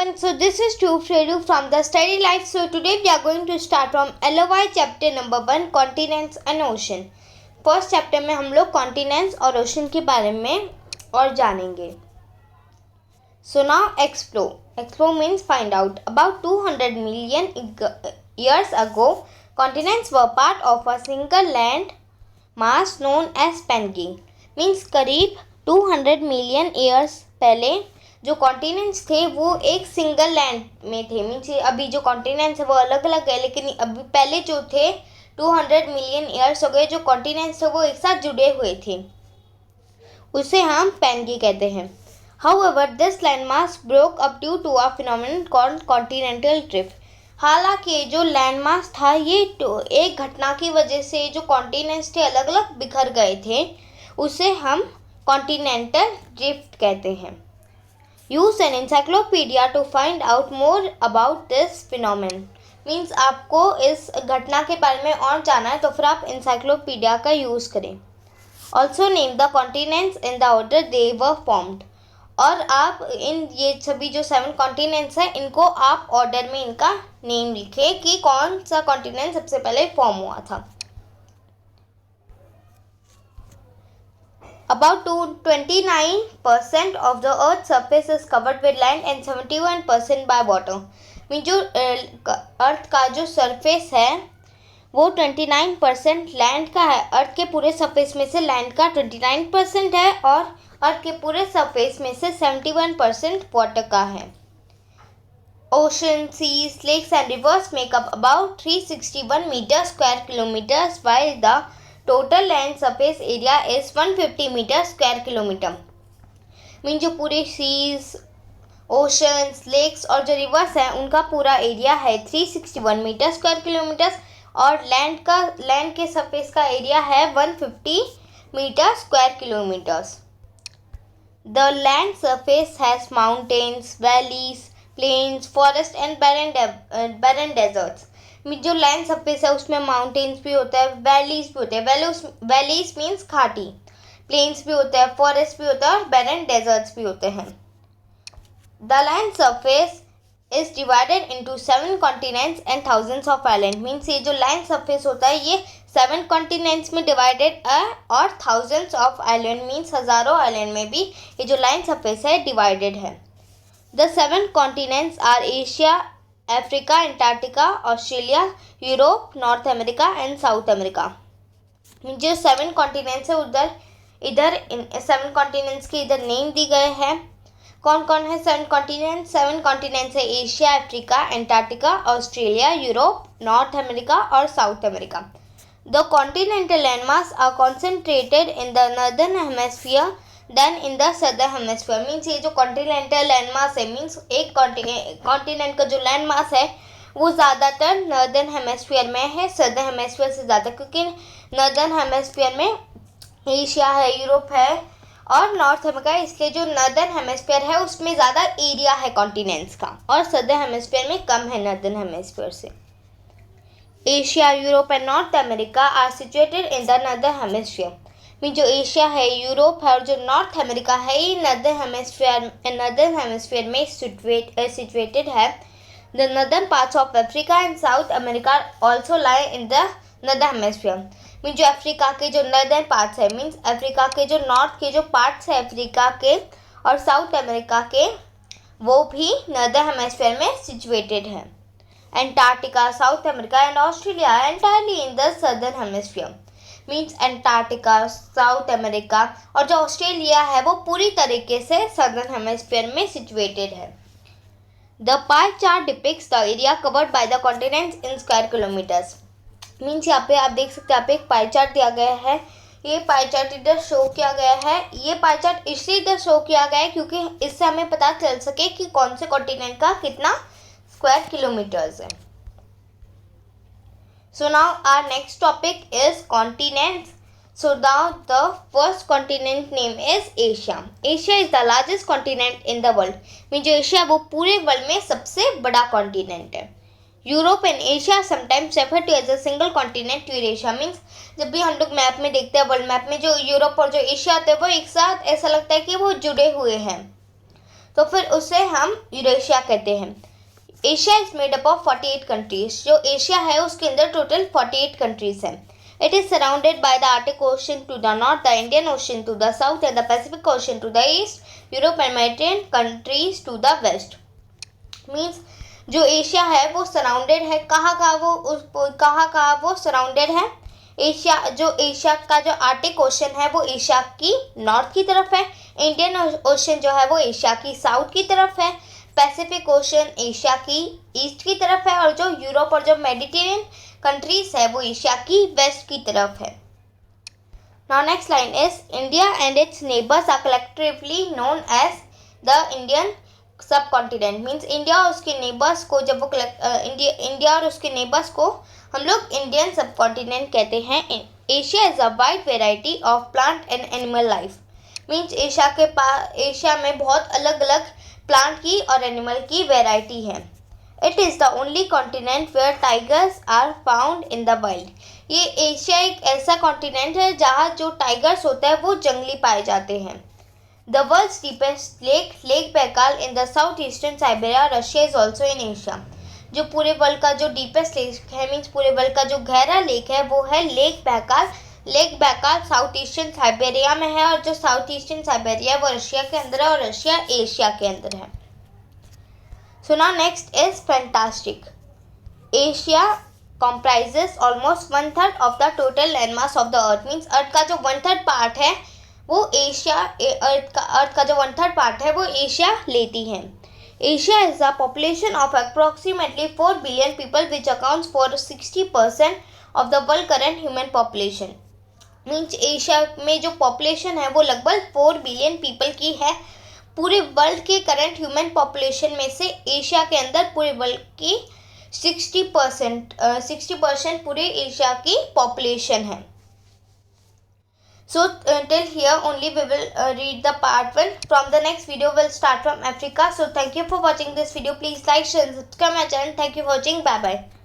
everyone, so this is Fredu from the Study Life. So today we are going to start from LOI chapter number 1 continents and ocean. First chapter में हम लोग continents और ocean के बारे में और जानेंगे. So now explore means find out. About 200 million years ago, continents were part of a single land mass known as Pangea. Means करीब 200 million years पहले जो कॉन्टिनेंट्स थे वो एक सिंगल लैंड में थे. मीन्स अभी जो कॉन्टिनेंट्स है वो अलग अलग है, लेकिन अभी पहले जो थे 200 मिलियन ईयर्स हो गए जो कॉन्टिनेंट्स थे वो एक साथ जुड़े हुए थे, उसे हम पैंगी कहते हैं. However, this landmass broke up due to a phenomenon called continental drift. हालांकि जो लैंडमास था ये एक घटना की वजह से जो कॉन्टिनेंट्स थे अलग अलग बिखर गए थे, उसे हम कॉन्टिनेंटल ड्रिफ्ट कहते हैं. Use an encyclopedia to find out more about this phenomenon. Means आपको इस घटना के बारे में और जाना है तो फिर आप encyclopedia का यूज़ करें. Also name the continents in the order they were formed. और आप इन ये सभी जो 7 कॉन्टिनेंट्स हैं इनको आप ऑर्डर में इनका नेम लिखें कि कौन सा कॉन्टिनेंट सबसे पहले फॉर्म हुआ था. About 29% of the Earth's surface is covered with land and 71% by water. Mean जो अर्थ का जो सरफेस है वो 29% लैंड का है. अर्थ के पूरे सरफेस में से लैंड का 29% है और अर्थ के पूरे सरफेस में से 71% वाटर का है. Ocean, seas, lakes and rivers make up about 361 meter square kilometers while the total land surface area is 150 meter square kilometer. Mean जो पूरे सीज, ओशंस, लेक्स और जो रिवर्स हैं उनका पूरा एरिया है 361 मीटर स्क्वायर किलोमीटर और लैंड के सरफेस का एरिया है 150 meter square kilometers. The land surface has mountains, valleys, plains, forest and barren deserts. जो लैंड सरफेस है उसमें माउंटेन्स भी होता है, वैलीज भी होते हैं. वैलीज मीन्स घाटी, प्लेन्स भी होता है, फॉरेस्ट भी होता है और बैरन डेजर्ट्स भी होते हैं. The land surface is divided into 7 continents and thousands of island. Means ये जो लैंड सरफेस होता है ये 7 कॉन्टिनेंट्स में डिवाइडेड है और थाउजेंड्स ऑफ आइलैंड मीन्स हज़ारों आइलैंड में भी ये जो लैंड सरफेस है डिवाइडेड है. The 7 continents are Asia, Africa, Antarctica, Australia, Europe, North America and South America. जो 7 कॉन्टिनेंट्स है इधर 7 कॉन्टिनेंट्स के इधर नेम दी गए हैं. कौन कौन है 7 कॉन्टिनेंट्स? 7 कॉन्टिनेंट्स है Asia, Africa, Antarctica, Australia, Europe, North America और South America. The continental landmass are concentrated in the northern hemisphere then in the southern hemisphere. Means ये जो कॉन्टिनेंटल लैंडमास है मीन्स एक कॉन्टिनेंट का जो लैंडमास है वो ज़्यादातर नॉर्दर्न हेमिस्फीयर में है, सदर्न हेमिस्फीयर से ज़्यादा, क्योंकि नॉर्दर्न हेमिस्फीयर में एशिया है, यूरोप है और नॉर्थ अमेरिका है. इसलिए जो नॉर्दर्न हेमिस्फीयर है उसमें ज़्यादा एरिया है कॉन्टिनेंट्स का और सदर्न हेमिस्फीयर में कम है नॉर्दर्न हेमिस्फीयर से. Asia, Europe and North America are situated in the northern hemisphere. Mean जो एशिया है, यूरोप है और जो नॉर्थ अमेरिका है ये नॉर्दर्न हेमिस्फीयर में सिचुएटेड है. The northern parts of Africa and South America also lie in the northern hemisphere. Mean जो अफ्रीका के जो नॉर्दर्न पार्ट्स है मीन्स अफ्रीका के जो नॉर्थ के जो पार्ट्स है अफ्रीका के और साउथ अमेरिका के वो भी नॉर्दर्न हेमिस्फीयर में सिचुएटेड है. Antarctica, south America and Australia entirely in the southern hemisphere. Means Antarctica, south America और जो ऑस्ट्रेलिया है वो पूरी तरीके से सदर्न हेमिस्फीयर में सिचुएटेड है. The pie chart depicts the area covered by the continents in square kilometres. Means यहाँ पे आप देख सकते हैं, यहाँ पे एक पाई चार्ट दिया गया है. ये पाई चार्ट इधर शो किया गया है. ये पाई चार्ट इसलिए इधर शो किया गया है क्योंकि इससे हमें पता चल सके कि कौन से कॉन्टिनेंट का कितना स्क्वायर किलोमीटर्स है. So now our next topic is continents. So now the first continent name is Asia. Asia is the largest continent in the world. Mean जो एशिया वो पूरे वर्ल्ड में सबसे बड़ा कॉन्टिनेंट है. Europe and Asia sometimes refer to as a single continent Eurasia. Means जब भी हम लोग मैप में देखते हैं वर्ल्ड मैप में जो यूरोप और जो एशिया होते हैं वो एक साथ ऐसा लगता है कि वो जुड़े हुए हैं. तो फिर उसे हम यूरेशिया कहते हैं। Asia is made up of 48 countries. जो एशिया है उसके अंदर टोटल 48 कंट्रीज हैं। It is surrounded by the Arctic Ocean to the north, the Indian Ocean to the south, and the Pacific Ocean to the east, Europe and Mediterranean countries to the west. Means जो Asia है वो surrounded है, कहाँ वो surrounded है। Asia का जो Arctic ocean है वो एशिया की नॉर्थ की तरफ है, इंडियन ओशन जो है वो एशिया की साउथ की तरफ है, पैसिफिक ओशन एशिया की ईस्ट की तरफ है, और जो यूरोप और जो मेडिटेरियन कंट्रीज है वो एशिया की वेस्ट की तरफ है। Now next line is India and its neighbours are collectively known as the Indian subcontinent. Means India और उसके नेबर्स को जब वो इंडिया और उसके नेबर्स को हम लोग इंडियन सब कॉन्टिनेंट कहते हैं। Asia is a wide variety of plant and animal life. Means Asia में बहुत अलग अलग प्लांट की और एनिमल की वेराइटी है। It is the only continent where tigers are found in the world. ये एशिया एक ऐसा कॉन्टिनेंट है जहाँ जो टाइगर्स होता है वो जंगली पाए जाते हैं। The world's deepest lake Baikal in the south eastern Siberia, Russia is also in Asia. जो पूरे वर्ल्ड का जो डीपेस्ट लेक है, मीन्स पूरे वर्ल्ड का जो गहरा लेक है वो है lake Baikal south eastern Siberia में है, और जो साउथ ईस्टर्न साइबेरिया वो रशिया के अंदर है और रशिया एशिया के अंदर है। So now next is fantastic. Asia comprises almost 1/3 of the total landmass of the earth. Means अर्थ का जो 1/3 पार्ट है वो अर्थ का जो 1/3 पार्ट है वो एशिया लेती है। Asia is a population of approximately 4 billion people, which accounts for 60% of the world current human population. Means Asia में जो पॉपुलेशन है वो लगभग 4 बिलियन पीपल की है। पूरे वर्ल्ड के करंट ह्यूमन पॉपुलेशन में से एशिया के अंदर पूरे वर्ल्ड की 60% पूरे एशिया की पॉपुलेशन है। So till here only we will read the part 1. From the next video we'll start from Africa. So thank you for watching this video. Please like, share and subscribe my channel. Thank you for watching. Bye bye.